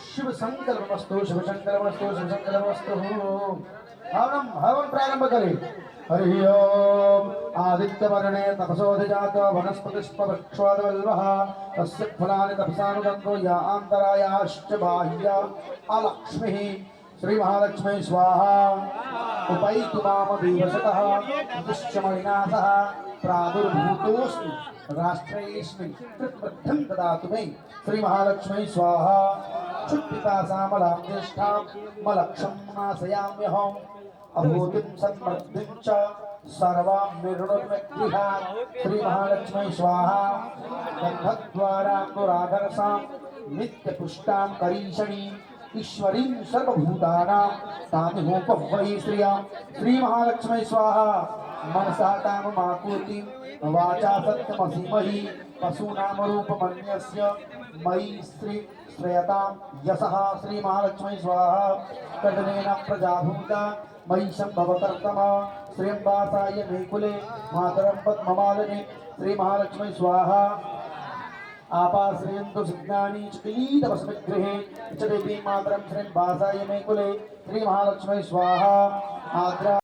शिव संकल्पमस्तु शिव संकल्पमस्तु शिव संकल्पमस्तु। हवन हवन प्रारंभ करें। हरि ओम आदित्यवर्णे तपसोऽधिजातो वनस्पतिष्पवृक्षोऽवल्लभः तस्य फलानि तपसानुदन्तो या आन्तरायाश्च बाह्या अलक्ष्मीः श्री महालक्ष्मी स्वाहा। उपैतु माम दिवसतः दुश्चमणिनाथः प्रादुर्भूतोऽस्मि राष्ट्रेऽस्मिन् कृतवृद्धं ददातु मे श्री महालक्ष्मी स्वाहा। क्षुत्पिपासामलां ज्येष्ठां मलक्षं नाशयाम्यहम् अभूतिं सम्मर्दिं च सर्वां निर्णुर्मगृहात् श्री महालक्ष्मी स्वाहा। गन्धद्वाराङ्कुराधरसां नित्यपुष्टां करीषणीं ईश्वरीं सर्वभूतानां तामिहोपवै श्रियां श्री महालक्ष्मी स्वाहा। मनसा काममाकुतिं वाचा सत्यमसीमहि पशूनामरूपमन्यस्य मयि श्री श्रेयतां यशः श्री महालक्ष्मी स्वाहा। कदनेन प्रजाभूता मयि संभवकर्तमा श्रियंवासाय मे कुले मातरं पद्ममालिनी श्री महालक्ष्मी स्वाहा। आपाश्रियन्तु सिद्धानि चिकीतवस्मिगृहे च देवी मातरं श्रियंवासाय मे कुले श्री महालक्ष्मी स्वाहा। आद्रा